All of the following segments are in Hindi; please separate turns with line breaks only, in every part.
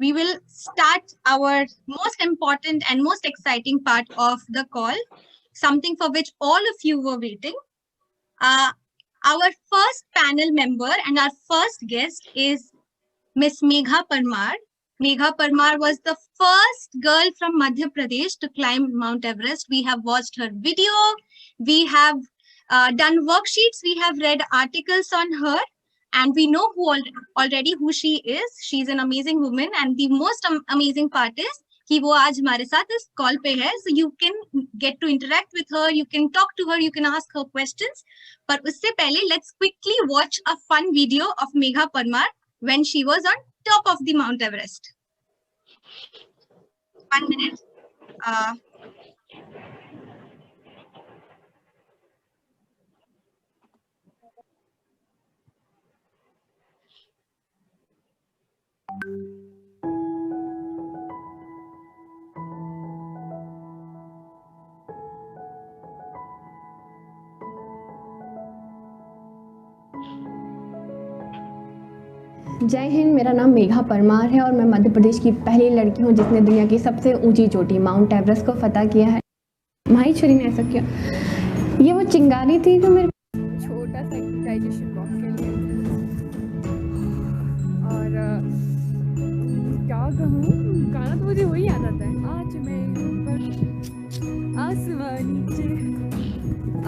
we will start our most important and most exciting part of the call, something for which all of you were waiting. Uh, our first panel member and our first guest is Miss Megha Parmar. Megha Parmar was the first girl from Madhya Pradesh to climb Mount Everest. We have watched her video, we have done worksheets, we have read articles on her, and we know already who she is. She's an amazing woman, and the most amazing part is कि वो आज हमारे साथ इस कॉल पे है, so you can get to interact with her, you can talk to her, you can ask her questions. पर उससे पहले let's quickly watch a fun video of Megha Parmar when she was on top of the Mount Everest. 1 minute.
जय हिंद। मेरा नाम मेघा परमार है और मैं मध्य प्रदेश की पहली लड़की हूँ जिसने दुनिया की सबसे ऊंची चोटी माउंट एवरेस्ट को फतह किया है। माही छुरी ने ऐसा किया। ये वो चिंगारी थी जो मेरे छोटा सा ग्रेजुएशन वॉक के लिए और क्या कहूँ, गाना तो मुझे वही याद आता है। आज मैं ऊपर आसमान नीचे,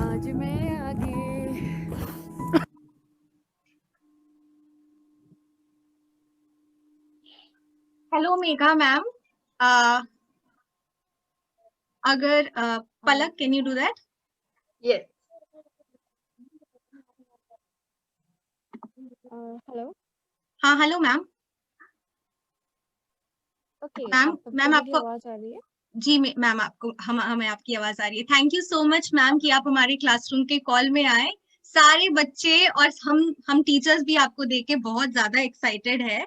आज मैं आगे।
Hello, Megha ma'am. अगर Palak, can you do that?
Yes.
Hello.
हाँ, हेलो मैम।
ओके
मैम आपको
आवाज आ रही है?
जी मैम, आपको हमें आपकी आवाज आ रही है। Thank you so much ma'am कि आप हमारे क्लासरूम के कॉल में आए। सारे बच्चे और हम टीचर्स भी आपको देख के बहुत ज्यादा एक्साइटेड है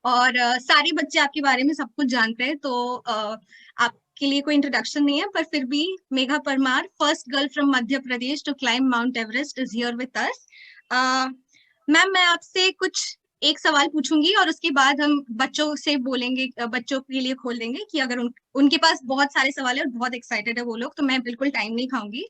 और सारे बच्चे आपके बारे में सब कुछ जानते हैं, तो आपके लिए कोई इंट्रोडक्शन नहीं है, पर फिर भी Megha Parmar, first girl from Madhya Pradesh to climb Mount Everest, is here with us. Ma'am, मैं आपसे कुछ एक सवाल पूछूंगी और उसके बाद हम बच्चों से बोलेंगे, बच्चों के लिए खोल देंगे कि अगर उनके पास बहुत सारे सवाल है और बहुत एक्साइटेड है वो लोग, तो मैं बिल्कुल टाइम नहीं खाऊंगी।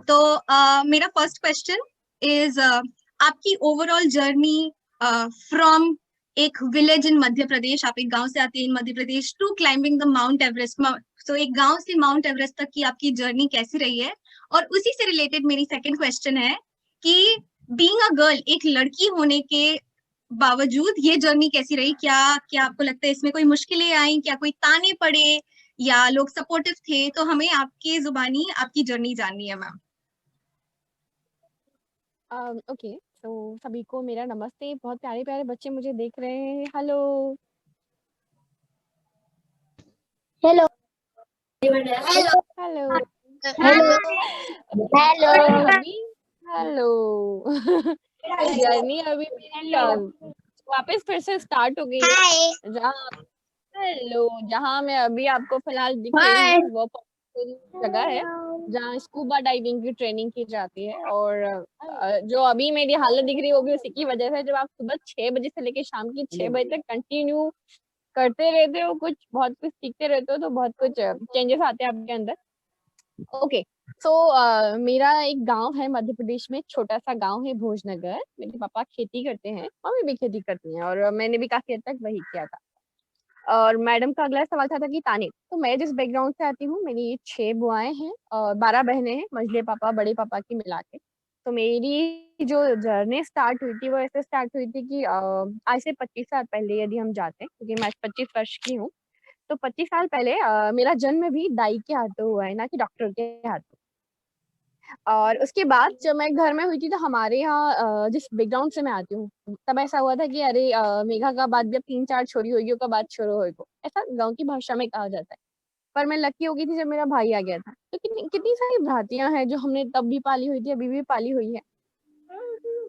तो मेरा फर्स्ट क्वेश्चन इज आपकी ओवरऑल जर्नी फ्रॉम एक विलेज इन मध्य प्रदेश, आप एक गांव से आते हैं in Madhya Pradesh, to climbing the Mount Everest. तो एक गांव से माउंट एवरेस्ट तक की आपकी जर्नी कैसी रही है? और उसी से रिलेटेड मेरी सेकंड क्वेश्चन है कि बीइंग अ गर्ल, एक लड़की होने के बावजूद ये जर्नी कैसी रही? क्या क्या आपको लगता है इसमें कोई मुश्किलें आई, क्या कोई ताने पड़े या लोग सपोर्टिव थे? तो हमें आपके जुबानी आपकी जर्नी जाननी है मैम।
ओके, तो सभी को मेरा नमस्ते। बहुत प्यारे प्यारे बच्चे मुझे देख रहे हैं। Hello
Hello.
Hello
Hello.
तो अभी हेलो तो जर्नी अभी मेरी वापस फिर से स्टार्ट हो गई है। जहाँ मैं अभी आपको फिलहाल दिख रही हूँ वो जगह है जहाँ स्कूबा डाइविंग की ट्रेनिंग की जाती है। और जो अभी मेरी हालत दिख रही है वो भी उसी की वजह से। जब आप सुबह 6 बजे से लेकर शाम की 6 बजे तक कंटिन्यू करते रहते हो, बहुत कुछ सीखते रहते हो, तो बहुत कुछ चेंजेस आते हैं आपके अंदर। ओके, सो मेरा एक गांव है मध्य प्रदेश में, छोटा सा गांव है भोजनगर। मेरे पापा खेती करते हैं, मम्मी भी खेती करती हैं और मैंने भी काफी हद तक वही किया था। और मैडम का अगला सवाल था कि ताने। तो मैं जिस बैकग्राउंड से आती हूँ, मेरी 6 बुआएं हैं और 12 बहनें हैं, मझले पापा बड़े पापा की मिला के। तो मेरी जो जर्नी स्टार्ट हुई थी वो ऐसे स्टार्ट हुई थी कि आज से 25 साल पहले यदि हम जाते हैं, क्योंकि मैं आज 25 वर्ष की हूँ, तो 25 साल पहले मेरा जन्म भी दाई के हाथों हुआ है, ना कि डॉक्टर के हाथों। और उसके बाद जब मैं घर में हुई थी तो हमारे यहाँ जिस बैकग्राउंड से मैं आती हूँ, तब ऐसा हुआ था कि अरे मेघा का बाद भी अब 3-4 छोरी होगी का बाद छोरो होगी, ऐसा गांव की भाषा में कहा जाता है। पर मैं लकी हो गई थी जब मेरा भाई आ गया था। तो कितनी सारी भ्रांतियां हैं जो हमने तब भी पाली हुई थी, अभी भी पाली हुई है।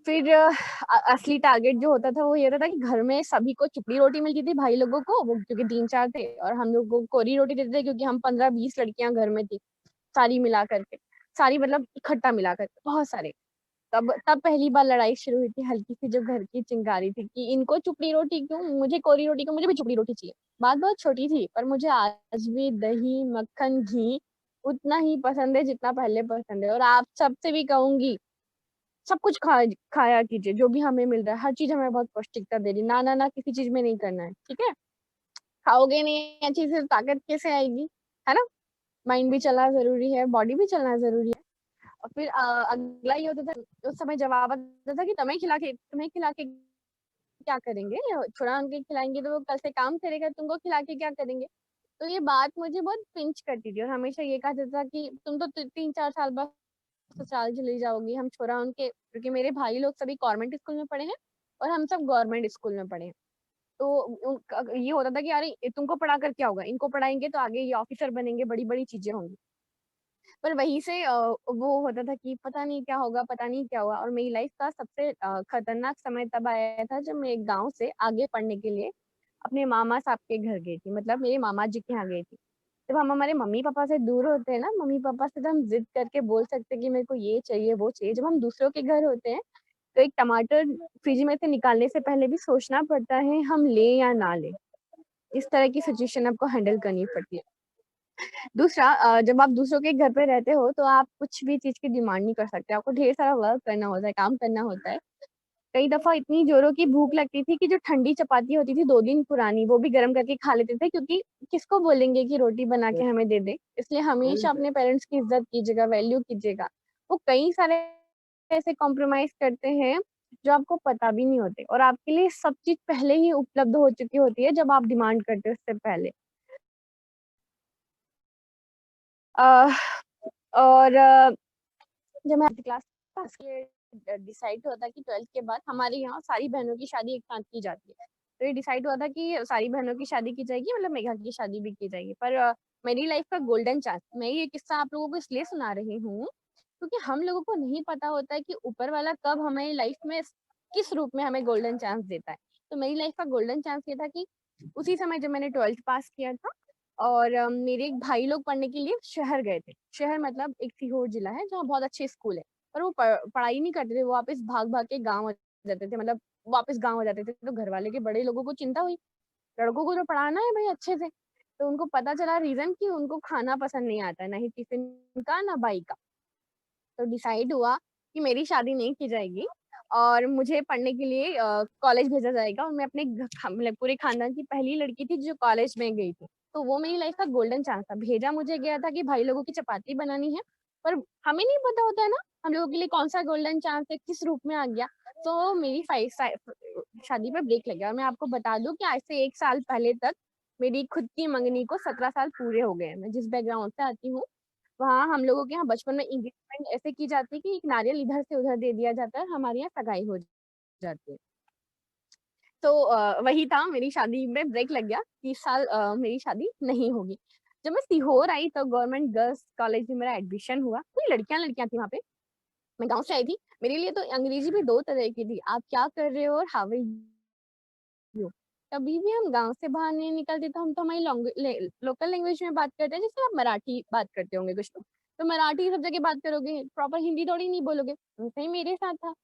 फिर असली टारगेट जो होता था वो ये होता था कि घर में सभी को चुपड़ी रोटी मिलती थी, भाई लोगों को, वो क्योंकि 3-4 थे, और हम लोग को कोरी रोटी देते थे क्योंकि हम 15-20 लड़कियां घर में थी, सारी मिला करके, सारी मतलब इकट्ठा मिला करके बहुत सारे। तब पहली बार लड़ाई शुरू हुई थी हल्की सी, जो घर की चिंगारी थी कि इनको चुपड़ी रोटी क्यों, मुझे कोरी रोटी क्यों, मुझे भी चुपड़ी रोटी चाहिए। बात बहुत छोटी थी, पर मुझे आज भी दही मक्खन घी उतना ही पसंद है जितना पहले पसंद है। और आप सबसे भी कहूंगी, सब कुछ खाया कीजिए, जो भी हमें मिल रहा है, हर चीज हमें बहुत पौष्टिकता दे रही, ना ना ना किसी चीज में नहीं करना है, ठीक है। खाओगे नहीं अच्छी से ताकत कैसे आएगी, है ना। माइंड भी चलना जरूरी है, बॉडी भी चलना जरूरी है। और फिर अगला ये होता था, उस समय जवाब आता था कि तुम्हें खिला के क्या करेंगे, थोड़ा उनके खिलाएंगे तो वो कल से काम करेगा, तुमको खिला के क्या करेंगे। तो ये बात मुझे बहुत पिंच करती थी, और हमेशा ये कहा जाता था कि तुम तो 3-4 साल बाद ससुराल चली जाओगी, हम छोड़ा उनके, क्योंकि मेरे भाई लोग सभी गवर्नमेंट स्कूल में पढ़े हैं और हम सब गवर्नमेंट स्कूल में पढ़े हैं। तो ये होता था कि अरे तुमको पढ़ा कर क्या होगा, इनको पढ़ाएंगे तो आगे ये ऑफिसर बनेंगे, बड़ी बड़ी चीजें होंगी। पर वहीं से वो होता था कि पता नहीं क्या होगा, पता नहीं क्या हुआ। और मेरी लाइफ का सबसे खतरनाक समय तब आया था जब मैं एक गांव से आगे पढ़ने के लिए अपने मामा साहब के घर गई थी, मतलब मेरे मामा जी के यहाँ गई थी। जब हम हमारे मम्मी पापा से दूर होते हैं ना, मम्मी पापा से तो हम जिद करके बोल सकते हैं कि मेरे को ये चाहिए वो चाहिए। जब हम दूसरों के घर होते हैं तो एक टमाटर फ्रिज में से निकालने से पहले भी सोचना पड़ता है हम ले या ना ले। इस तरह की सिचुएशन आपको हैंडल करनी पड़ती है। दूसरा, जब आप दूसरों के घर पे रहते हो तो आप कुछ भी चीज की डिमांड नहीं कर सकते, आपको ढेर सारा वर्क करना होता है, काम करना होता है। कई दफा इतनी जोरों की भूख लगती थी कि जो ठंडी चपाती होती थी 2 दिन पुरानी, वो भी गर्म करके खा लेते थे, क्योंकि किसको बोलेंगे कि रोटी बना के हमें दे दे। इसलिए हमेशा अपने पेरेंट्स की इज्जत कीजिएगा, वैल्यू कीजिएगा। वो कई सारे ऐसे कॉम्प्रोमाइज करते हैं जो आपको पता भी नहीं होते, और आपके लिए सब चीज पहले ही उपलब्ध हो चुकी होती है जब आप डिमांड करते हो उससे पहले। अह, और जब मैं क्लास पास किए, डिसाइड हुआ था कि 12th के बाद हमारे यहाँ सारी बहनों की शादी एक साथ की जाती है। तो ये डिसाइड हुआ था कि सारी बहनों की शादी की जाएगी, मतलब मेघा की शादी भी की जाएगी। पर मेरी लाइफ का गोल्डन चांस, मैं ये किस्सा आप लोगों को इसलिए सुना रही हूँ क्योंकि हम लोगों को नहीं पता होता है कि ऊपर वाला कब हमारी लाइफ में किस रूप में हमें गोल्डन चांस देता है। तो मेरी लाइफ का गोल्डन चांस ये था कि उसी समय जब मैंने 12th पास किया था, और मेरे एक भाई लोग पढ़ने के लिए शहर गए थे। शहर मतलब एक सीहोर जिला है जहाँ बहुत अच्छे स्कूल है, पर वो पढ़ाई नहीं करते थे, वो वापस भाग भाग के गाँव आ जाते थे, मतलब वापस गाँव आ जाते थे। तो घर वाले के बड़े लोगों को चिंता हुई, लड़कों को तो पढ़ाना है भाई अच्छे से। तो उनको पता चला रीजन कि उनको खाना पसंद नहीं आता, ना ही टिफिन का ना बाई का। तो डिसाइड हुआ कि मेरी शादी नहीं की जाएगी और मुझे पढ़ने के लिए कॉलेज भेजा जाएगा, और मैं अपने मतलब पूरे खानदान की पहली लड़की थी जो कॉलेज में गई थी। तो वो मेरी लाइफ का गोल्डन चांस था। भेजा मुझे गया था कि भाई लोगों की चपाती बनानी है, पर हमें नहीं पता होता है ना हम लोगों के लिए कौन सा गोल्डन चांस है, किस रूप में आ गया। तो मेरी शादी पे ब्रेक लग गया। और मैं आपको बता दूं कि आज से 1 साल पहले तक मेरी खुद की मंगनी को 17 साल पूरे हो गए। मैं जिस बैकग्राउंड से आती हूँ, वहाँ हम लोगों के यहाँ बचपन में एंगेजमेंट ऐसे की जाती है कि एक नारियल इधर से उधर दे दिया जाता है, हमारे यहाँ सगाई हो जाती है। तो वही था, मेरी शादी में ब्रेक लग गया। 30 साल मेरी शादी नहीं होगी। जब मैं सीहोर आई तो गवर्नमेंट गर्ल्स कॉलेज में मेरा एडमिशन हुआ। कोई लड़कियां लड़कियां थी वहाँ पे, मैं गाँव से आई थी। मेरे लिए तो अंग्रेजी भी 2 तरह की थी, आप क्या कर रहे हो और हाउ आर यू। कभी भी हम गांव से बाहर नहीं निकलते तो हम तो हमारी लोकल लैंग्वेज में बात करते हैं, जैसे आप मराठी बात करते होंगे कुछ लोग, तो मराठी सब जगह बात करोगे, प्रॉपर हिंदी थोड़ी नहीं बोलोगे। वैसे ही मेरे साथ था।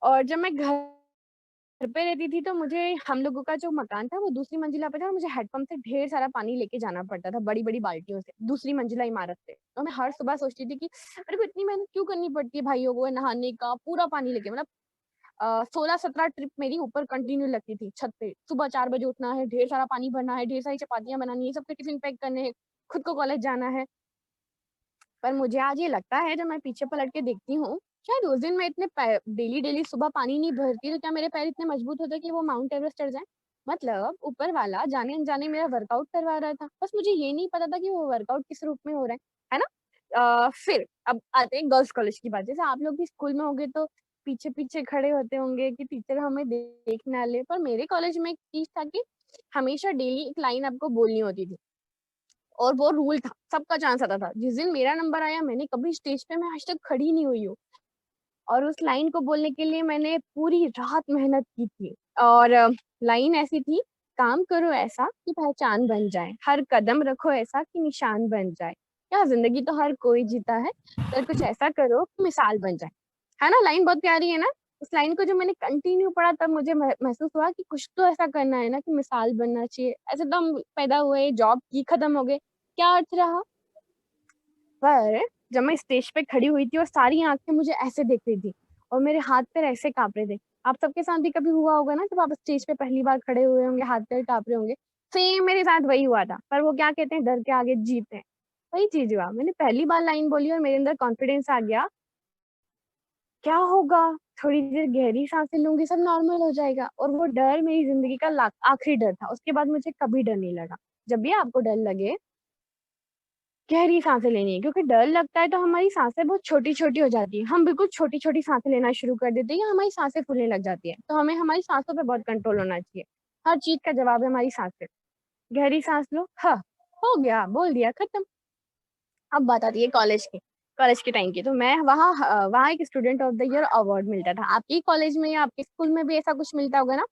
और जब मैं घर पे रहती थी तो मुझे, हम लोगों का जो मकान था वो दूसरी मंजिला पे था, और मुझे हैंडपंप से ढेर सारा पानी लेके जाना पड़ता था, बड़ी बड़ी बाल्टियों से, दूसरी मंजिला इमारत से। और मैं हर सुबह सोचती थी कि अरे को इतनी मेहनत क्यों करनी पड़ती है भाइयों को नहाने का, पूरा पानी लेके, मतलब 16-17 ट्रिप मेरी ऊपर कंटिन्यू लगती थी छत पे। सुबह 4 बजे उठना है, ढेर सारा पानी भरना है, ढेर सारी चपातियां बनानी है, सबके टिफिन पैक करने हैं, खुद को कॉलेज जाना है। पर मुझे आज ये लगता है जब मैं पीछे पलट के देखती हूँ, शायद उस दिन मैं इतने डेली डेली सुबह पानी नहीं भरती तो क्या मेरे पैर इतने मजबूत होते कि वो माउंट एवरेस्ट चढ़ जाए। मतलब ऊपर वाला जाने अनजाने मेरा वर्कआउट करवा रहा था, बस मुझे ये नहीं पता था कि वो वर्कआउट किस रूप में हो रहा है ना। फिर अब आते हैं गर्ल्स कॉलेज की बात। जैसे आप लोग भी स्कूल में होंगे तो पीछे पीछे खड़े होते होंगे कि टीचर हमें देख ना ले। पर मेरे कॉलेज में एक चीज था कि हमेशा डेली एक लाइन आपको बोलनी होती थी, और वो रूल था, सबका चांस आता था। जिस दिन मेरा नंबर आया, मैंने कभी स्टेज पे, मैं आज तक खड़ी नहीं हुई हूँ, और उस लाइन को बोलने के लिए मैंने पूरी रात मेहनत की थी। और लाइन ऐसी थी, काम करो ऐसा कि पहचान बन जाए, हर कदम रखो ऐसा कि निशान बन जाए, क्या जिंदगी तो हर कोई जीता है, पर कुछ ऐसा करो कि मिसाल बन जाए। है ना, लाइन बहुत प्यारी है ना। उस लाइन को जो मैंने कंटिन्यू पढ़ा तब मुझे महसूस हुआ कि कुछ तो ऐसा करना है ना कि मिसाल बनना चाहिए। ऐसे तो हम पैदा हुए, जॉब की, खत्म हो गए, क्या अर्थ रहा। पर जब मैं स्टेज पे खड़ी हुई थी और सारी आंखें मुझे ऐसे देख रही थी और मेरे हाथ पैर ऐसे कांप रहे थे। आप सबके साथ भी कभी हुआ होगा ना, जब आप स्टेज पे पहली बार खड़े हुए होंगे, हाथ पैर कांप रहे होंगे। सेम मेरे साथ वही हुआ था। पर वो क्या कहते हैं, डर के आगे जीत है। वही चीज हुआ। मैंने पहली बार लाइन बोली और मेरे अंदर कॉन्फिडेंस आ गया। क्या होगा, थोड़ी देर गहरी सांसें लूंगी, सब नॉर्मल हो जाएगा। और वो डर मेरी जिंदगी का आखिरी डर था। उसके बाद मुझे कभी डर नहीं लगा। जब भी आपको डर लगे, गहरी सांसें लेनी है, क्योंकि डर लगता है तो हमारी सांसें बहुत छोटी छोटी हो जाती है। हम बिल्कुल छोटी छोटी सांसें लेना शुरू कर देते हैं, हमारी सांसें फूलने लग जाती है। तो हमें हमारी सांसों पे बहुत कंट्रोल होना चाहिए। हर चीज का जवाब है हमारी सांसें। गहरी सांस लो, हाँ, हो गया, बोल दिया, खत्म। अब बात आती है कॉलेज के टाइम की। तो मैं वहाँ एक student of the year award मिलता था। आपके कॉलेज में या आपके स्कूल में भी ऐसा कुछ मिलता होगा ना,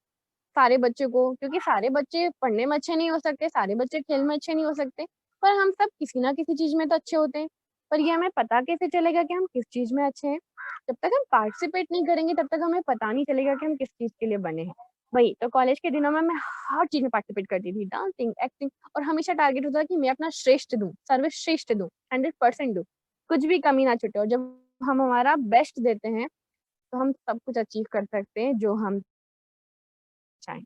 सारे बच्चों को। क्योंकि सारे बच्चे पढ़ने में अच्छे नहीं हो सकते, सारे बच्चे खेल में अच्छे नहीं हो सकते, पर हम सब किसी ना किसी चीज में तो अच्छे होते हैं। पर ये हमें पता कैसे चलेगा कि हम किस चीज में अच्छे हैं? जब तक हम पार्टिसिपेट नहीं करेंगे तब तक हमें पता नहीं चलेगा कि हम किस चीज के लिए बने हैं। वही तो, कॉलेज के दिनों में मैं हर चीज में पार्टिसिपेट करती थी, डांसिंग, एक्टिंग। और हमेशा टारगेट होता कि मैं अपना श्रेष्ठ दूं, सर्वश्रेष्ठ दूं, 100% दूं, कुछ भी कमी ना छूटे। और जब हम हमारा बेस्ट देते हैं तो हम सब कुछ अचीव कर सकते हैं जो हम चाहें।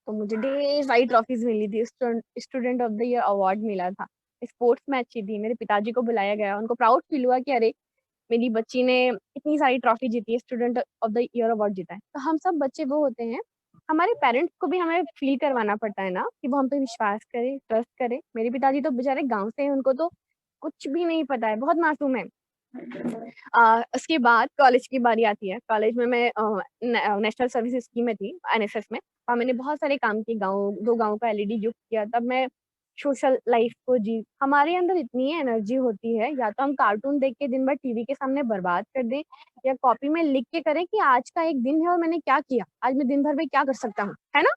तो मुझे ढेर सारी ट्रॉफीज मिली थी। Student of the year award मिला था, स्पोर्ट्स में अच्छी थी, मेरे पिताजी को बुलाया गया, उनको प्राउड फील हुआ कि अरे मेरी बच्ची ने इतनी सारी ट्रॉफी जीती है, student of the year award जीता है। तो हम सब बच्चे वो होते हैं, हमारे पेरेंट्स को भी हमें फील करवाना पड़ता है ना कि वो हम पे विश्वास करे, ट्रस्ट करे। मेरे पिताजी तो बेचारे गाँव से हैं, उनको तो कुछ भी नहीं पता है, बहुत मासूम है। उसके बाद कॉलेज की बारी आती है। कॉलेज में मैं नेशनल सर्विस स्कीम में थी, एनएसएस में। और मैंने बहुत सारे काम किए, दो गाँव का एलईडी युक्त किया। तब मैं सोशल लाइफ को जी, हमारे अंदर इतनी एनर्जी होती है, या तो हम कार्टून देख के दिन भर टीवी के सामने बर्बाद कर दें, या कॉपी में लिख के करें कि आज का एक दिन है और मैंने क्या किया, आज मैं दिन भर में क्या कर सकता हूँ, है ना।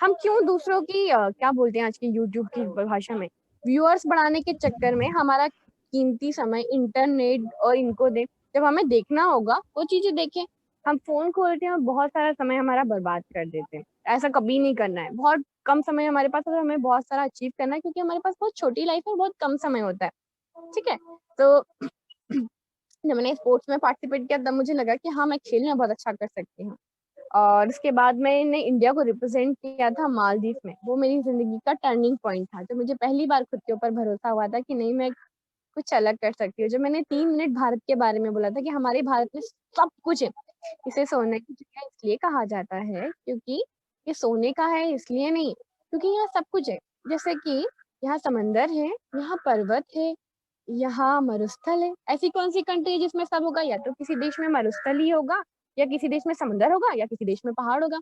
हम क्यों दूसरों की क्या बोलते हैं आज की यूट्यूब की भाषा में, व्यूअर्स बढ़ाने के चक्कर में हमारा कीमती समय इंटरनेट और इनको दे। जब हमें देखना होगा वो चीजें देखें। हम फोन खोलते हैं और बहुत सारा समय हमारा बर्बाद कर देते हैं। ऐसा कभी नहीं करना है। बहुत कम समय हमारे पास है और हमें बहुत सारा अचीव करना है, क्योंकि हमारे पास बहुत छोटी लाइफ है और बहुत कम समय होता है। ठीक है। तो जब मैंने स्पोर्ट्स में पार्टिसिपेट किया तब मुझे लगा कि हाँ, मैं खेल में बहुत अच्छा कर सकती हूँ। और उसके बाद मैंने इंडिया को रिप्रेजेंट किया था मालदीव में। वो मेरी जिंदगी का टर्निंग पॉइंट था, जब मुझे पहली बार खुद के ऊपर भरोसा हुआ था कि नहीं, मैं कुछ अलग कर सकती हूँ। जब मैंने 3 मिनट भारत के बारे में बोला था कि हमारे भारत में सब कुछ है। इसे सोने की चिड़िया इसलिए कहा जाता है क्योंकि ये सोने का है, इसलिए नहीं, क्योंकि यहाँ सब कुछ है। जैसे कि यहाँ समंदर है, यहाँ पर्वत है, यहाँ मरुस्थल है। ऐसी कौन सी कंट्री है जिसमें सब होगा? या तो किसी देश में मरुस्थल ही होगा, या किसी देश में समंदर होगा, या किसी देश में पहाड़ होगा।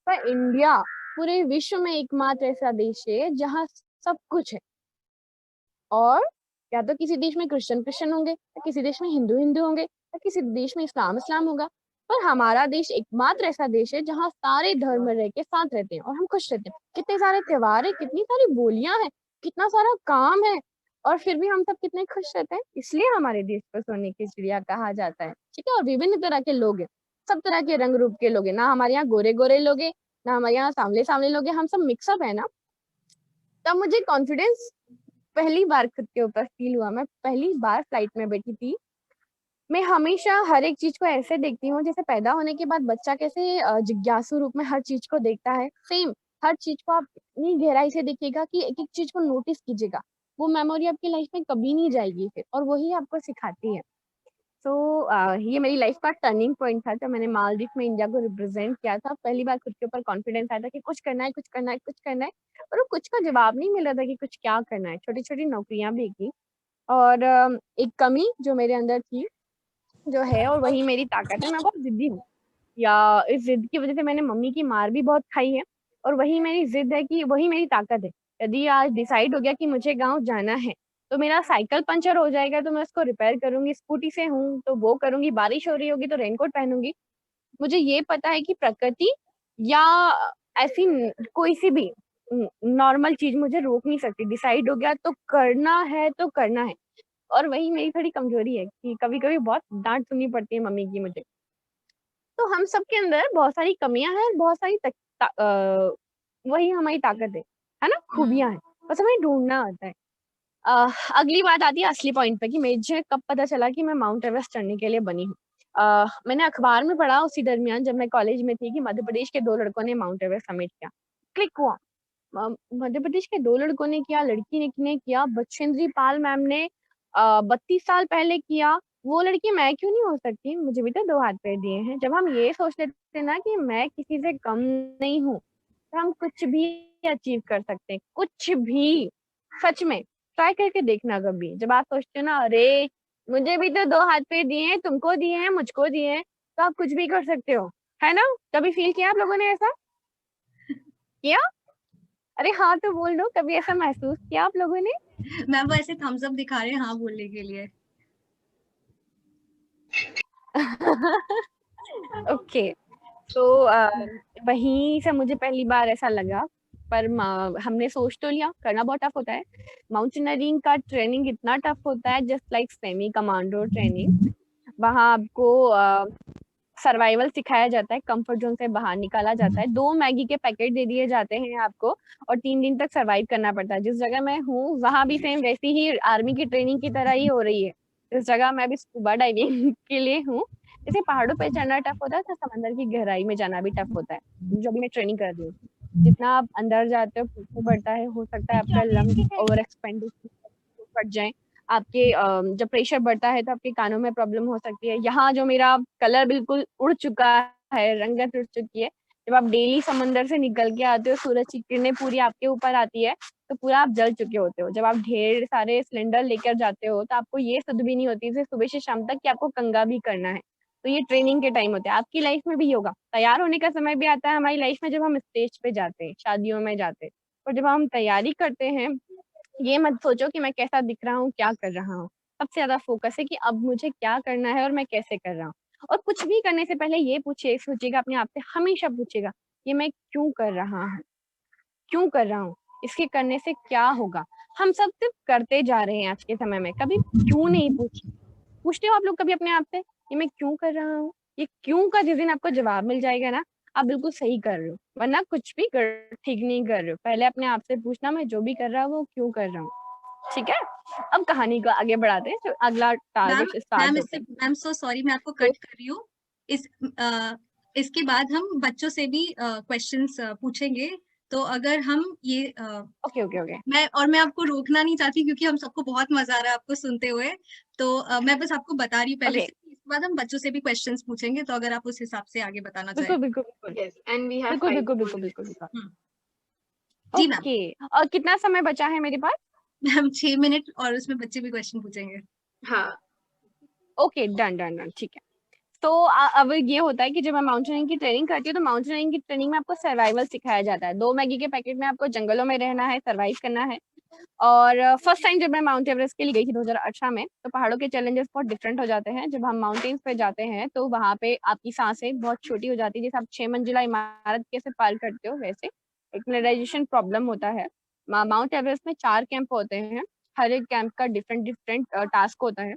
पर इंडिया पूरे विश्व में एकमात्र ऐसा देश है जहाँ सब कुछ है। और या तो किसी देश में क्रिश्चियन होंगे, या किसी देश में हिंदू होंगे, या किसी देश में इस्लाम होगा। पर हमारा देश एकमात्र ऐसा देश है जहाँ सारे धर्म रह के साथ रहते हैं और हम खुश रहते हैं। कितने सारे त्योहार है, कितनी सारी बोलियां हैं, कितना सारा काम है, और फिर भी हम सब कितने खुश रहते हैं। इसलिए हमारे देश को सोने की चिड़िया कहा जाता है। ठीक है। और विभिन्न तरह के लोग हैं, सब तरह के रंग रूप के लोग हैं। ना हमारे यहाँ गोरे गोरे लोग हैं, ना हमारे यहाँ सांवले सांवले लोग हैं, हम सब मिक्सअप है ना। तब मुझे कॉन्फिडेंस पहली बार खुद के ऊपर फील हुआ। मैं पहली बार फ्लाइट में बैठी थी। मैं हमेशा हर एक चीज को ऐसे देखती हूँ जैसे पैदा होने के बाद बच्चा कैसे जिज्ञासु रूप में हर चीज को देखता है, सेम हर चीज को आप इतनी गहराई से देखिएगा कि एक एक चीज को नोटिस कीजिएगा। वो मेमोरी आपकी लाइफ में कभी नहीं जाएगी फिर, और वही आपको सिखाती है। तो ये मेरी लाइफ का टर्निंग पॉइंट था जब मैंने मालदीव में इंडिया को रिप्रेजेंट किया था। पहली बार खुद के ऊपर कॉन्फिडेंस आया था कि कुछ करना है, कुछ करना है, कुछ करना है। और वो कुछ का जवाब नहीं मिल रहा था कि कुछ क्या करना है। छोटी छोटी नौकरियां भी की। और एक कमी जो मेरे अंदर थी, जो है, और वही मेरी ताकत है, मैं बहुत जिद्दी हूँ। या इस जिद की वजह से मैंने मम्मी की मार भी बहुत खाई है। और वही मेरी जिद है कि वही मेरी ताकत है। यदि आज डिसाइड हो गया कि मुझे गाँव जाना है, तो मेरा साइकिल पंचर हो जाएगा तो मैं उसको रिपेयर करूंगी, स्कूटी से हूँ तो वो करूंगी, बारिश हो रही होगी तो रेनकोट पहनूंगी। मुझे ये पता है कि प्रकृति या ऐसी कोई सी भी नॉर्मल चीज मुझे रोक नहीं सकती। डिसाइड हो गया तो करना है तो करना है। और वही मेरी थोड़ी कमजोरी है कि कभी कभी बहुत डांट सुननी पड़ती है मम्मी की मुझे। तो हम सबके अंदर बहुत सारी कमियां हैं, बहुत सारी वही हमारी ताकत है ना, खूबियां हैं, बस हमें ढूंढना आता है। अगली बात आती है असली पॉइंट पे कि मुझे कब पता चला कि मैं माउंट एवरेस्ट चढ़ने के लिए बनी हूँ। मैंने अखबार में पढ़ा उसी दरमियान जब मैं कॉलेज में थी कि मध्य प्रदेश के 2 लड़कों ने माउंट एवरेस्ट समिट किया। क्लिक हुआ, मध्य प्रदेश के 2 लड़कों ने किया, लड़की ने किया, बछेंद्री पाल मैम ने 32 साल पहले किया। वो लड़की मैं क्यों नहीं हो सकती, मुझे भी तो 2 हाथ पैर दिए हैं। जब हम ये सोच लेते ना कि मैं किसी से कम नहीं हूँ, तो हम कुछ भी अचीव कर सकते हैं, कुछ भी। सच में ट्राई करके देखना कभी, जब आप सोचते हो ना अरे मुझे भी तो 2 हाथ पैर दिए हैं, तुमको दिए हैं, मुझको दिए हैं, तो आप कुछ भी कर सकते हो, है ना? कभी फील किया आप लोगों ने ऐसा किया? अरे हाँ तो बोल दो, कभी ऐसा महसूस किया आप लोगों ने?
मैम वो ऐसे थम्स अप दिखा रहे हैं हाँ बोलने के लिए।
ओके, तो वहीं से मुझे पहली बार ऐसा लगा, पर हमने सोच तो लिया, करना बहुत टफ होता है। माउंटेनियरिंग का ट्रेनिंग इतना टफ होता है, just like semi commando training. वहाँ आपको सर्वाइवल सिखाया जाता है, कंफर्ट जोन से बाहर निकाला जाता है, 2 मैगी के पैकेट दे दिए जाते हैं आपको और 3 दिन तक सर्वाइव करना पड़ता है। जिस जगह मैं हूँ वहां भी सेम वैसी ही आर्मी की ट्रेनिंग की तरह ही हो रही है। इस जगह मैं भी स्कूबा डाइविंग के लिए हूँ। जैसे पहाड़ों पे चढ़ना टफ होता है तो समंदर की गहराई में जाना भी टफ होता है, जो भी मैं ट्रेनिंग कर रही हूँ। जितना आप अंदर जाते हो पूछना पड़ता है, हो सकता है आपका लंग्स ओवर एक्सपेंड फट जाए, आपके जब प्रेशर बढ़ता है तो आपके कानों में प्रॉब्लम हो सकती है। यहाँ जो मेरा कलर बिल्कुल उड़ चुका है, रंगत उड़ चुकी है। जब आप डेली समंदर से निकल के आते हो, सूरज की किरणें पूरी आपके ऊपर आती है, तो पूरा आप जल चुके होते हो। जब आप ढेर सारे सिलेंडर लेकर जाते हो तो आपको ये सुध भी नहीं होती है सुबह से शाम तक कि आपको कंघा भी करना है। तो ये ट्रेनिंग के टाइम होते हैं, आपकी लाइफ में भी होगा। तैयार होने का समय भी आता है हमारी लाइफ में जब हम स्टेज पे जाते हैं, शादियों में जाते हैं। और जब हम तैयारी करते हैं, ये मत सोचो कि मैं कैसा दिख रहा हूँ, क्या कर रहा हूँ। सबसे ज्यादा फोकस है कि अब मुझे क्या करना है और मैं कैसे कर रहा हूँ। और कुछ भी करने से पहले ये पूछिए, सोचिएगा अपने आप से, हमेशा पूछेगा ये मैं क्यों कर रहा हूँ, क्यों कर रहा हूँ, इसके करने से क्या होगा। हम सब सिर्फ करते जा रहे हैं आज के समय में, कभी क्यों नहीं पूछते हो आप लोग कभी अपने आप से ये मैं क्यों कर रहा हूँ? ये क्यों का जिस दिन आपको जवाब मिल जाएगा ना, आप बिल्कुल सही कर रहे हो, वरना कुछ भी ठीक नहीं कर रहे हो। पहले अपने आप से पूछना मैं जो भी कर रहा हूँ वो क्यों कर रहा हूँ। ठीक है, अब कहानी को आगे बढ़ाते हैं, जो अगला
मैम
टारगेट
मैम
स्टार्ट होता
इससे
है।
मैम सो सॉरी मैं आपको
तो
कट कर रही हूँ। इस इसके बाद हम बच्चों से भी क्वेश्चंस पूछेंगे। तो अगर हम ये
ओके ओके ओके
मैं आपको रोकना नहीं चाहती क्योंकि हम सबको बहुत मजा आ रहा है आपको सुनते हुए। तो मैं बस आपको बता रही हूँ पहले
ओके,
से, इसके बाद हम बच्चों से भी क्वेश्चंस पूछेंगे, तो अगर आप उस हिसाब से आगे बताना चाहें।
बिल्कुल बिल्कुल बिल्कुल
Yes, and we have
बिल्कुल
five
बिल्कुल
more
बिल्कुल बिल्कुल
minutes.
बिल्कुल।
हम्म, जी मैम।
ओके, और कितना समय बचा है मेरे पास?
मैम 6 मिनट और उसमें बच्चे भी क्वेश्चन पूछेंगे।
हाँ,
ओके, डन डन डन, ठीक है। तो अब ये होता है कि जब मैं माउंटेनियरिंग की ट्रेनिंग करती हूँ तो माउंटेनियरिंग की ट्रेनिंग में आपको सर्वाइवल सिखाया जाता है। 2 मैगी के पैकेट में आपको जंगलों में रहना है, सर्वाइव करना है। और फर्स्ट टाइम जब मैं माउंट एवरेस्ट के लिए गई थी 2018 में, तो पहाड़ों के चैलेंजेस बहुत डिफरेंट हो जाते हैं। जब हम माउंटेन्स पे जाते हैं तो वहाँ पे आपकी सांसें बहुत छोटी हो जाती है, जैसे आप 6 मंजिला इमारत कैसे पार करते हो वैसे एक्लेराइजेशन प्रॉब्लम होता है। माउंट एवरेस्ट में 4 कैंप होते हैं, हर एक कैंप का डिफरेंट डिफरेंट टास्क होता है।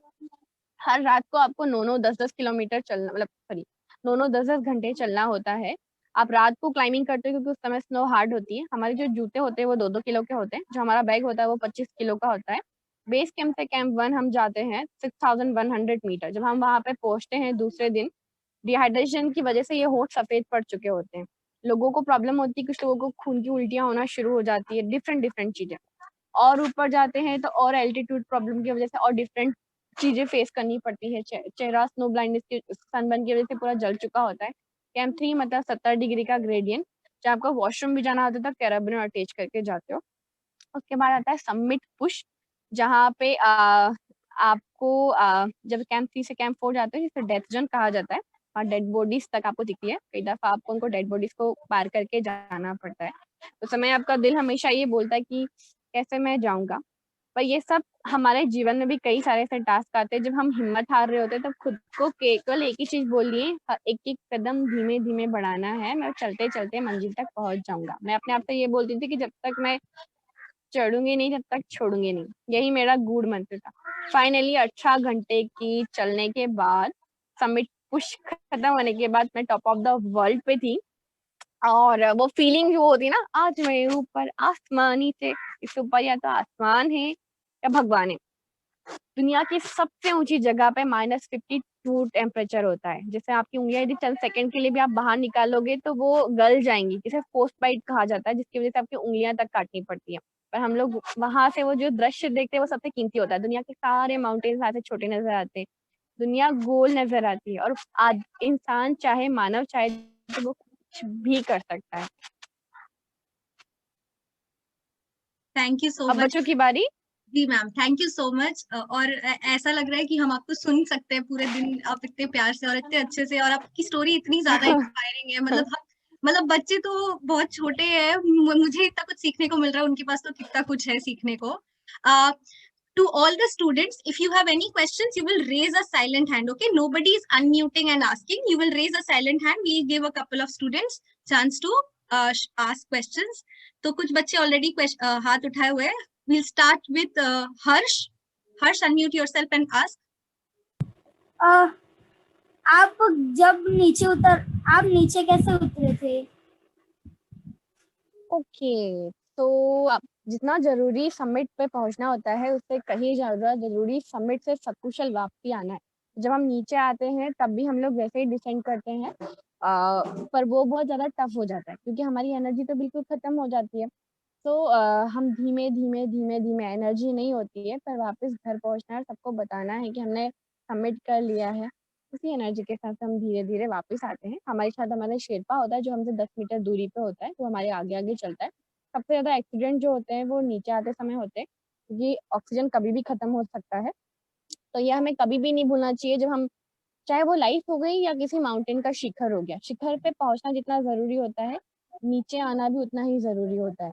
हर रात को आपको 9-9 10-10 किलोमीटर चलना, मतलब सॉरी 9-9 10-10 घंटे चलना होता है। आप रात को क्लाइंबिंग करते हो क्योंकि उस समय स्नो हार्ड होती है। हमारे जो जूते होते हैं वो 2-2 किलो के होते हैं, जो हमारा बैग होता है वो 25 किलो का होता है। बेस कैंप से कैंप 1 हम जाते हैं 6100 मीटर। जब हम वहां पे पहुंचते हैं दूसरे दिन, डिहाइड्रेशन की वजह से ये होंठ सफेद पड़ चुके होते हैं। लोगों को प्रॉब्लम होती है, कुछ लोगों को खून की उल्टियां होना शुरू हो जाती है, डिफरेंट डिफरेंट चीजें। और ऊपर जाते हैं तो और एल्टीट्यूड प्रॉब्लम की वजह से और डिफरेंट चीजें फेस करनी पड़ती है। चेहरा स्नो ब्लाइंडनेस की, सनबर्न की वजह से पूरा जल चुका होता है। कैंप 3 मतलब 70 डिग्री का ग्रेडियंट, जब आपको वॉशरूम भी जाना होता है तो कैराबिन अटैच करके जाते हो। उसके बाद आता है समिट पुश, जहाँ पे आपको जब कैंप 3 से कैंप 4 जाते हो जिसे डेथ जोन कहा जाता है, और डेड बॉडीज तक आपको दिखती है। कई दफा आपको उनको डेड बॉडीज को पार करके जाना पड़ता है। उस समय आपका दिल हमेशा ये बोलता है कि कैसे मैं जाऊंगा। पर ये सब हमारे जीवन में भी कई सारे ऐसे टास्क आते हैं, जब हम हिम्मत हार रहे होते हैं तब खुद को केवल एक ही चीज बोलिए, एक एक कदम धीमे धीमे बढ़ाना है, मैं चलते चलते मंजिल तक पहुंच जाऊंगा। मैं अपने आप से ये बोलती थी कि जब तक मैं चढ़ूंगी नहीं तब तक छोड़ूंगी नहीं, यही मेरा गूढ़ मंत्र था। फाइनली 18 घंटे की चलने के बाद, समिट पुश खत्म होने के बाद मैं टॉप ऑफ द वर्ल्ड पे थी। और वो फीलिंग जो होती है ना, आज मैं ऊपर आसमान नीचे, इससे ऊपर या तो आसमान है या भगवान है। दुनिया की सबसे ऊंची जगह पे -52 टेम्परेचर होता है। जैसे आपकी उंगलियां यदि चंद सेकंड के लिए भी आप बाहर निकालोगे तो वो गल जाएंगी, जिसे फ्रोस्ट बाइट कहा जाता है, जिसकी वजह से आपकी उंगलियां तक काटनी पड़ती है। पर हम लोग वहां से वो जो दृश्य देखते हैं वो सबसे कीमती होता है। दुनिया के सारे माउंटेन्स ऐसे छोटे नजर आते हैं, दुनिया गोल नजर आती है, और आज इंसान चाहे, मानव चाहे तो वो कुछ भी कर सकता है।
थैंक यू सो
अब
मच।
बच्चों की बारी।
जी ma'am, thank you so much. और ऐसा लग रहा है कि हम आपको सुन सकते हैं पूरे दिन, आप इतने प्यार से और इतने अच्छे से, और आपकी स्टोरी इतनी ज्यादा इंस्पायरिंग है। मतलब बच्चे तो बहुत छोटे हैं, मुझे इतना कुछ सीखने को मिल रहा है, उनके पास तो कितना कुछ है सीखने को। To all the students, if you have any questions, you will raise a silent hand. Okay, nobody is unmuting and asking. You will raise a silent hand. We'll give a couple of students chance to ask questions. तो कुछ बच्चे already हाथ उठाए हुए हैं. We'll start with Harsh. Harsh, unmute yourself and ask.
आप नीचे कैसे उतरे थे?
ओके, तो अब जितना जरूरी समिट पे पहुंचना होता है उससे कहीं ज्यादा जरूरी समिट से सकुशल वापसी आना है। जब हम नीचे आते हैं तब भी हम लोग वैसे ही डिसेंड करते हैं, पर वो बहुत ज्यादा टफ हो जाता है क्योंकि हमारी एनर्जी तो बिल्कुल खत्म हो जाती है। तो हम धीमे धीमे धीमे धीमे, एनर्जी नहीं होती है, पर वापस घर पहुंचना है, सबको बताना है कि हमने सबमिट कर लिया है। उसी एनर्जी के साथ हम धीरे धीरे वापस आते हैं। हमारे साथ हमारा शेरपा होता है जो हमसे 10 मीटर दूरी पे होता है, वो हमारे आगे आगे चलता है। सबसे ज्यादा एक्सीडेंट जो होते हैं वो नीचे आते समय होते हैं, क्योंकि ऑक्सीजन कभी भी खत्म हो सकता है। तो ये हमें कभी भी नहीं भूलना चाहिए, जब हम, चाहे वो लाइफ हो गई या किसी माउंटेन का शिखर हो गया, शिखर पे पहुंचना जितना जरूरी होता है, नीचे आना भी उतना ही जरूरी होता है।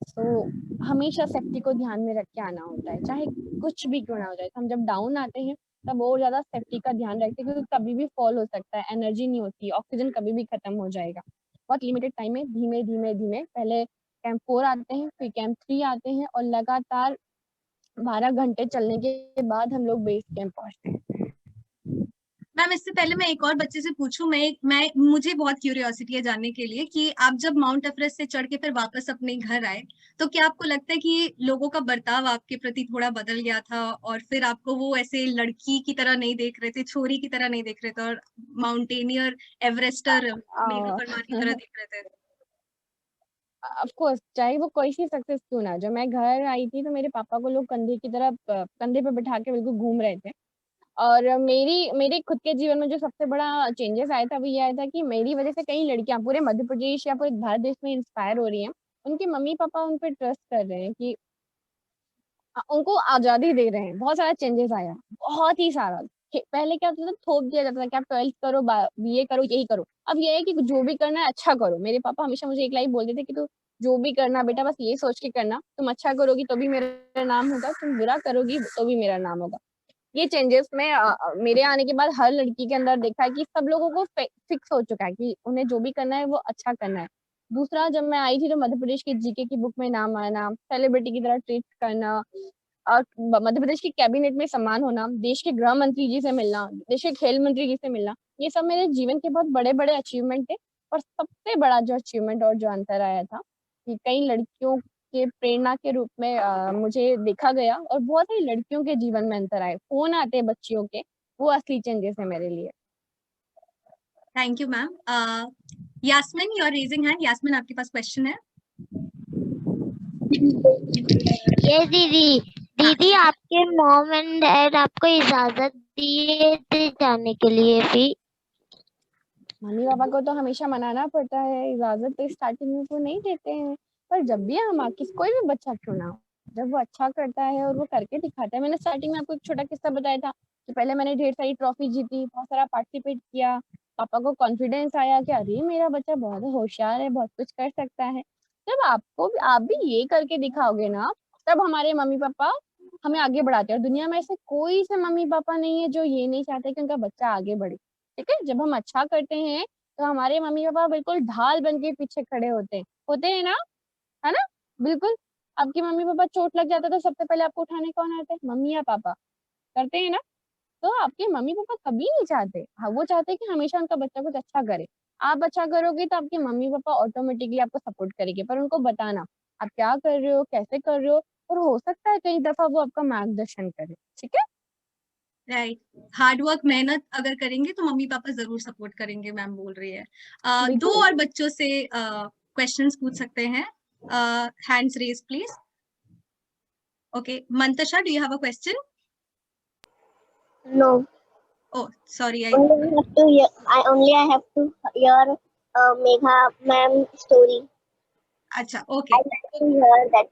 तो हमेशा सेफ्टी को ध्यान में रख के आना होता है, चाहे कुछ भी क्यों ना हो जाए। हम जब डाउन आते हैं तब और ज्यादा सेफ्टी का ध्यान रखते हैं, क्योंकि कभी भी फॉल हो सकता है, एनर्जी नहीं होती, ऑक्सीजन कभी भी खत्म हो जाएगा। बहुत लिमिटेड टाइम में धीमे धीमे धीमे, पहले कैंप 4 आते हैं, फिर कैंप 3 आते हैं, और लगातार 12 घंटे चलने के बाद हम लोग बेस कैंप पहुंचते हैं।
मैम, इससे पहले मैं एक और बच्चे से पूछूं, मुझे बहुत क्यूरियोसिटी है जानने के लिए कि आप जब माउंट एवरेस्ट से चढ़ के फिर वापस अपने घर आए, तो क्या आपको लगता है कि लोगों का बर्ताव आपके प्रति थोड़ा बदल गया था, और फिर आपको वो ऐसे लड़की की तरह नहीं देख रहे थे, छोरी की तरह नहीं देख रहे थे, और माउंटेनियर, एवरेस्टर, मेघा परमार की तरह देख रहे थे?
ऑफ कोर्स, चाहे वो कोई सी सक्सेस क्यों ना। जब मैं घर आई थी तो मेरे पापा को लोग कंधे की तरह कंधे पे बिठा के बिल्कुल घूम रहे थे। और मेरे खुद के जीवन में जो सबसे बड़ा चेंजेस आया था वो ये आया था कि मेरी वजह से कई लड़कियां पूरे मध्य प्रदेश या पूरे भारत देश में इंस्पायर हो रही हैं। उनके मम्मी पापा उन पर ट्रस्ट कर रहे हैं कि उनको आजादी दे रहे हैं। बहुत सारा चेंजेस आया, बहुत ही सारा। पहले क्या होता था, थोप दिया जाता था कि आप 12th करो, बीए करो, यही करो। अब ये है कि जो भी करना है अच्छा करो। मेरे पापा हमेशा मुझे एक लाइन बोलते थे कि तू जो भी करना बेटा, बस ये सोच के करना, तुम अच्छा करोगी तो भी मेरा नाम होगा, तुम बुरा करोगी तो भी मेरा नाम होगा। ये चेंजेस में मेरे आने के बाद हर लड़की के अंदर देखा है कि सब लोगों को फिक्स हो चुका है कि उन्हें जो भी करना है वो अच्छा करना है। दूसरा, जब मैं आई थी तो मध्य प्रदेश की जीके की बुक में नाम आना, सेलिब्रिटी की तरह ट्रीट करना, और मध्य प्रदेश की कैबिनेट में सम्मान होना, देश के गृह मंत्री जी से मिलना, देश के खेल मंत्री जी से मिलना, ये सब मेरे जीवन के बहुत बड़े बड़े अचीवमेंट थे। और सबसे बड़ा जो अचीवमेंट और जो अंतर आया था कि कई लड़कियों के प्रेरणा के रूप में मुझे देखा गया, और बहुत सारी लड़कियों के जीवन में अंतर आए। फोन आते बच्चियों के, वो असली चेंजेस है मेरे लिए।
Thank you ma'am. Yasmin, you are raising hand. Yasmin, आपके पास क्वेश्चन है?
ये दीदी आपके मॉम एंड डैड आपको इजाजत दिए थे जाने के लिए भी?
मम्मी पापा को तो हमेशा मनाना पड़ता है, इजाजत तो स्टार्टिंग में वो नहीं देते हैं। पर जब भी हम कोई भी बच्चा क्यों ना हो, जब वो अच्छा करता है और वो करके दिखाता है। मैंने स्टार्टिंग में आपको एक छोटा किस्सा बताया था कि पहले मैंने ढेर सारी ट्रॉफी जीती, बहुत सारा पार्टिसिपेट किया, पापा को कॉन्फिडेंस आया कि अरे मेरा बच्चा बहुत होशियार है, बहुत कुछ कर सकता है। जब आप भी ये करके दिखाओगे ना, तब हमारे मम्मी पापा हमें आगे बढ़ाते हैं। और दुनिया में ऐसे कोई से मम्मी पापा नहीं है जो ये नहीं चाहते कि उनका बच्चा आगे बढ़े। ठीक है, जब हम अच्छा करते हैं तो हमारे मम्मी पापा बिल्कुल ढाल बन के पीछे खड़े होते हैं ना, है ना? बिल्कुल। आपके मम्मी पापा चोट लग जाता है तो सबसे पहले आपको उठाने कौन आते हैं? मम्मी या पापा? करते हैं ना, तो आपके मम्मी पापा कभी नहीं चाहते, हाँ, वो चाहते हैं कि हमेशा उनका बच्चा कुछ अच्छा करे। आप अच्छा करोगे तो आपके मम्मी पापा ऑटोमेटिकली आपको सपोर्ट करेंगे, पर उनको बताना आप क्या कर रहे हो, कैसे कर रहे हो, और हो सकता है कई दफा वो आपका मार्गदर्शन करे, ठीक है।
राइट, हार्ड वर्क मेहनत अगर करेंगे तो मम्मी पापा जरूर सपोर्ट करेंगे, मैम बोल रही है। दो
बिल्कुल।
और बच्चों से क्वेश्चंस पूछ सकते हैं, hands raise please. Okay, Mantasha, do you have a question?
No.
Oh, sorry,
I have to hear Megha ma'am story.
अच्छा, okay.
I like to hear that.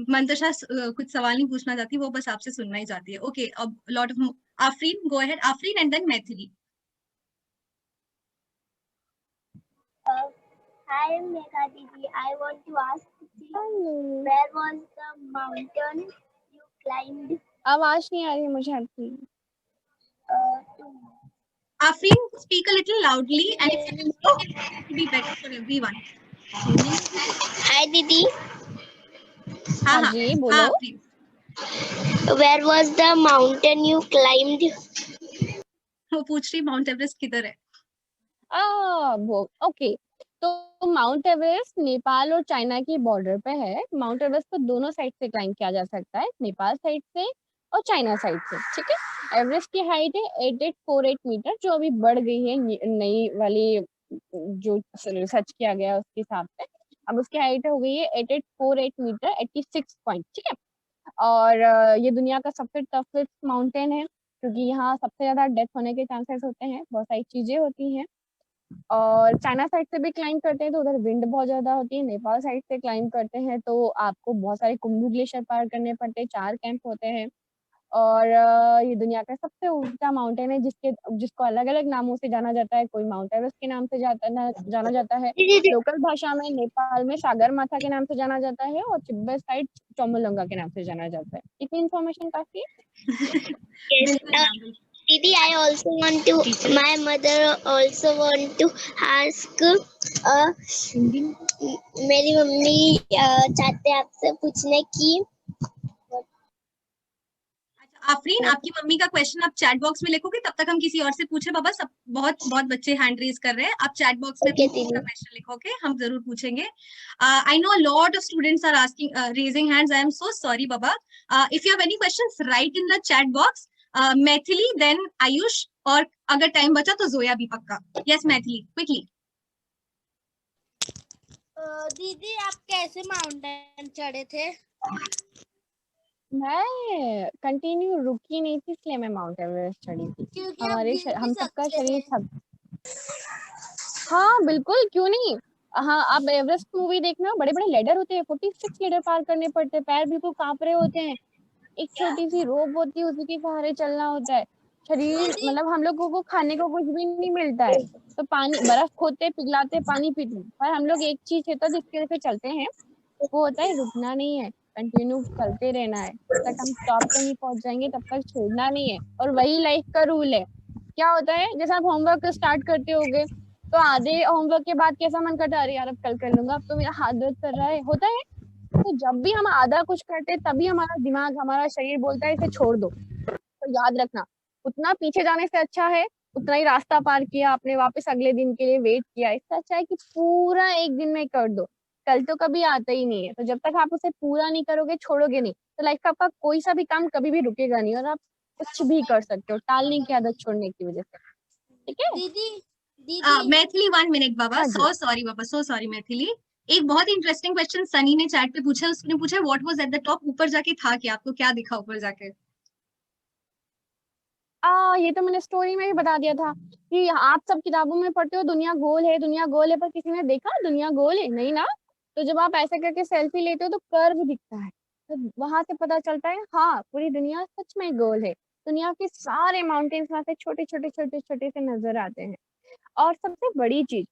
Mantasha कुछ सवाल नहीं पूछना चाहती, वो बस आपसे सुनना ही चाहती है। ओके, अब lot of Aafreen, go ahead, Aafreen and then Maithili.
Hi Megha Didi, I want to ask you, where was the mountain you climbed?
आवाज नहीं आ रही है मुझे आपकी।
To
Afreen, speak a little loudly, and if you can speak it, it will be better for everyone.
Hi Didi,
हाँ
हाँ
हाँ
जी,
हाँ,
बोलो।
Afreen.
where was the mountain you climbed?
वो पूछ रही माउंट एवरेस्ट किधर है।
वो ओके, तो माउंट एवरेस्ट नेपाल और चाइना की बॉर्डर पे है। माउंट एवरेस्ट को दोनों साइड से क्लाइंब किया जा सकता है, नेपाल साइड से और चाइना साइड से, ठीक है। एवरेस्ट की हाइट है 8848 मीटर, जो अभी बढ़ गई है नई वाली जो रिसर्च किया गया उसके हिसाब से। अब उसकी हाइट हो गई है 8848 मीटर, 86 पॉइंट, ठीक है। और ये दुनिया का सबसे टफेस्ट माउंटेन है, क्योंकि यहाँ सबसे ज्यादा डेथ होने के चांसेस होते हैं, बहुत सारी चीजें होती हैं। और चाइना साइड से भी क्लाइंब करते हैं तो उधर विंड बहुत ज्यादा होती है। नेपाल साइड से क्लाइंब करते हैं तो आपको बहुत सारे कुंभू ग्लेशियर पार करने पड़ते हैं, 4 कैंप होते हैं। और ये दुनिया का सबसे ऊंचा माउंटेन है, जिसको अलग अलग नामों से जाना जाता है। कोई माउंट एवरेस्ट के नाम से जाना जाता है, लोकल भाषा में नेपाल में सागर माथा के नाम से जाना जाता है, और तिब्बत साइड चोमोलंगा के नाम से जाना जाता है। इतनी इन्फॉर्मेशन काफी है।
Yes.
बिल्कुल मैम, बिल्कुल।
Didi, I also want to. My mother also want to ask. मेरी मम्मी चाहते हैं आपसे पूछने की।
अच्छा आफरीन, आपकी मम्मी का क्वेश्चन आप चैट बॉक्स में लिखोगे, तब तक हम किसी और से पूछे। बाबा, सब बहुत बहुत बच्चे हैंड रेज कर रहे हैं, आप चैट बॉक्स में
Okay,
अपनी
दीदी।
क्वेश्चन लिखोगे, हम जरूर पूछेंगे। I know lot of students are asking, raising hands. I am so sorry बाबा। If you have any questions, write in the chat box. Maithili, then Aayush, और अगर टाइम बचा तो जोया भी पक्का। Yes Maithili, quickly.
दीदी, आप कैसे माउंटेन चढ़े थे?
मैं कंटिन्यू रुकी नहीं थी, इसलिए मैं माउंट एवरेस्ट चढ़ी थी।
क्योंकि आप गिर भी
हम सबका
सकते
शरीर
थे।
थक। हाँ बिल्कुल, क्यों नहीं। हाँ, आप एवरेस्ट मूवी देखना, बड़े बड़े लेडर होते हैं, 46 लेडर पार करने पड़ते हैं, पैर बिल्कुल कांप रहे होते हैं। एक छोटी सी रोप होती है, उसी के सहारे चलना होता है। शरीर मतलब हम लोगों को खाने को कुछ भी नहीं मिलता है, तो पानी बर्फ खोदते, पिघलाते, पानी पीते, पर हम लोग एक चीज है तो जिसके वजह से चलते हैं, वो होता है रुकना नहीं है, कंटिन्यू चलते रहना है। जब तक हम टॉप पे नहीं पहुंच जाएंगे तब तक छोड़ना नहीं है। और वही लाइफ का रूल है। क्या होता है, जैसे आप होमवर्क स्टार्ट करते होगे तो आधे होमवर्क के बाद कैसा मन करता है, अरे यार अब कल कर लूंगा, अब तो मेरा हाथ दर्द कर रहा है, होता है। तो जब भी हम आधा कुछ करते हैं तभी हमारा दिमाग, हमारा शरीर बोलता है इसे छोड़ दो। तो याद रखना, उतना पीछे जाने से अच्छा है, उतना ही रास्ता पार किया आपने, वापस अगले दिन के लिए वेट किया, इससे अच्छा है कि पूरा एक दिन में कर दो। कल तो कभी आता ही नहीं है, तो जब तक आप उसे पूरा नहीं करोगे, छोड़ोगे नहीं, तो लाइफ का आपका कोई सा भी काम कभी भी रुकेगा नहीं, और आप कुछ भी कर सकते हो टालने की आदत छोड़ने की वजह से, ठीक है।
दीदी,
मैथिली 1 मिनट बाबा,
हाँ जी।
सो सॉरी बाबा, सो सॉरी मैथिली। एक बहुत इंटरेस्टिंग क्वेश्चन सनी ने चैट पे पूछा, उसने पूछा what was at the top, ऊपर जाके था क्या, आपको क्या दिखा ऊपर जाके?
ये तो मैंने स्टोरी में भी बता दिया था कि आप सब किताबों में पढ़ते हो दुनिया गोल है, दुनिया गोल है, पर किसी ने देखा दुनिया गोल है? नहीं ना। तो जब आप ऐसे करके सेल्फी लेते हो तो कर्व दिखता है, तो वहां से पता चलता है हाँ पूरी दुनिया सच में गोल है। दुनिया के सारे माउंटेन्स वहां से छोटे छोटे छोटे छोटे से नजर आते हैं। और सबसे बड़ी चीज,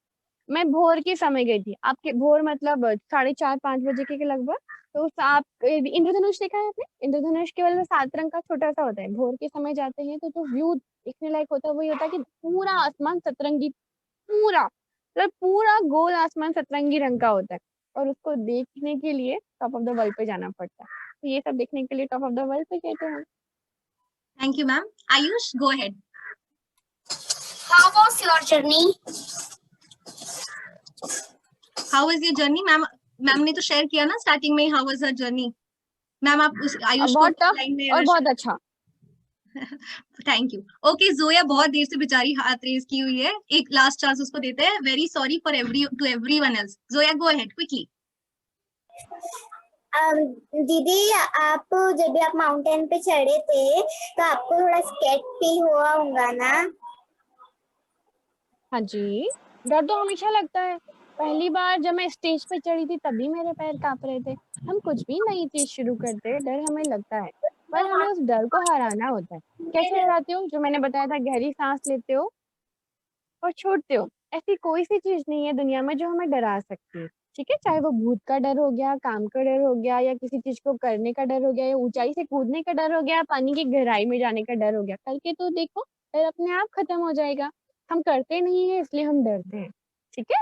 मैं भोर के समय गई थी, आपके भोर मतलब 4:30-5 बजे के लगभग। तो आप इंद्रधनुष देखा है आपने? इंद्रधनुष केवल 7 रंग का छोटा सा होता है। भोर के समय जाते हैं तो जो व्यू देखने लायक होता है वही होता है कि पूरा आसमान सतरंगी, पूरा मतलब पूरा गोल आसमान सतरंगी रंग का होता है। और उसको देखने के लिए टॉप ऑफ द वर्ल्ड पे जाना पड़ता है। तो ये सब देखने के लिए टॉप ऑफ द वर्ल्ड पे कहते हैं।
Thank you, ma'am. Ayush, go ahead.
How was your journey?
How was your journey, ma'am? Ma'am ने तो शेयर किया ना स्टार्टिंग में, how was her journey? Ma'am आप उस आयुष को
बहुत टफ
लाइन में
और बहुत अच्छा।
Thank you. ओके, जोया बहुत देर से बेचारी हाथ रेज की हुई है, एक लास्ट चांस उसको देते हैं। Very sorry for everyone else. Zoya, go ahead quickly.
दीदी, आप जब भी आप माउंटेन पे चढ़े थे तो आपको थोड़ा स्केट फील हुआ होगा ना?
हाँ जी, डर तो हमेशा लगता है। पहली बार जब मैं स्टेज पे चढ़ी थी तभी मेरे पैर कांप रहे थे। हम कुछ भी नई चीज शुरू करते हैं, डर हमें लगता है, पर हमें उस डर को हराना होता है। कैसे हराते हो? जो मैंने बताया था, गहरी सांस लेते हो और छोड़ते हो। ऐसी कोई सी चीज नहीं है दुनिया में जो हमें डरा सकती है, ठीक है? चाहे वो भूत का डर हो गया, काम का डर हो गया, या किसी चीज को करने का डर हो गया, या ऊंचाई से कूदने का डर हो गया, पानी की गहराई में जाने का डर हो गया। करके तो देखो, डर अपने आप खत्म हो जाएगा। हम करते नहीं है इसलिए हम डरते हैं, ठीक है?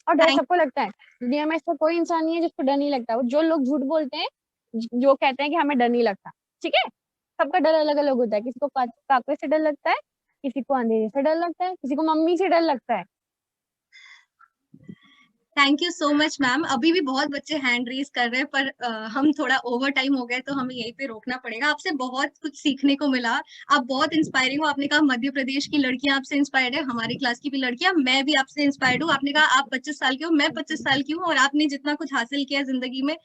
और डर सबको लगता है। दुनिया में ऐसा कोई इंसान नहीं है जिसको डर नहीं लगता। वो जो लोग झूठ बोलते हैं, जो कहते हैं कि हमें डर नहीं लगता, ठीक है? सबका डर अलग अलग होता है। किसी को काके से डर लगता है, किसी को अंधेरे से डर लगता है, किसी को मम्मी से डर लगता है।
Thank you so much ma'am. अभी भी बहुत बच्चे हैंड रेज कर रहे हैं, पर हम थोड़ा ओवर टाइम हो गए तो हमें यहीं पे रोकना पड़ेगा। आपसे बहुत कुछ सीखने को मिला, आप बहुत इंस्पायरिंग हो। आपने कहा मध्य प्रदेश की लड़कियां आपसे इंस्पायर्ड है, हमारी क्लास की भी लड़कियां, मैं भी आपसे इंस्पायर्ड हूँ। आपने कहा आप 25 साल के हो, मैं 25 साल की हूँ, और आपने जितना कुछ हासिल किया जिंदगी में,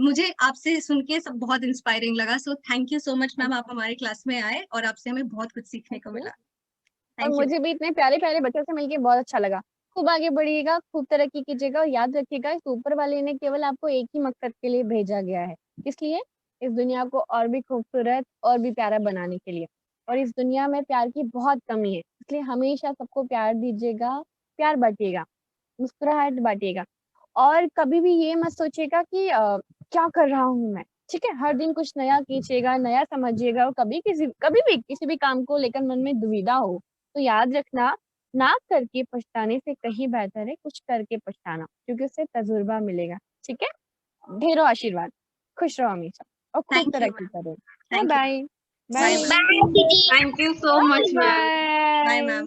मुझे आपसे सुन के सब बहुत इंस्पायरिंग लगा। So thank you so much ma'am, आप हमारे क्लास में आए और आपसे हमें बहुत कुछ सीखने को मिला।
और मुझे भी इतने प्यारे प्यारे बच्चों से मिलके बहुत अच्छा लगा। खूब आगे बढ़िएगा, खूब तरक्की कीजिएगा, और याद रखिएगा, इस ऊपर वाले ने केवल आपको एक ही मकसद के लिए भेजा गया है, इसलिए इस दुनिया को और भी खूबसूरत और भी प्यारा बनाने के लिए। और इस दुनिया में प्यार की बहुत कमी है, इसलिए हमेशा सबको प्यार दीजिएगा, प्यार बांटिएगा, मुस्कुराहट बांटिएगा। और कभी भी ये मत सोचिएगा कि क्या कर रहा हूँ मैं, ठीक है? हर दिन कुछ नया कीजिएगा, नया समझिएगा। और कभी भी किसी भी काम को लेकर मन में दुविधा हो तो याद रखना, ना करके पछताने से कहीं बेहतर है कुछ करके पछताना, क्योंकि उससे तजुर्बा मिलेगा, ठीक है? ढेरों आशीर्वाद, खुश रहो हमेशा और खूब तरक्की करो। Bye bye.
Bye
bye
ma'am.
दीदी।
Thank you so much ma'am. Bye ma'am.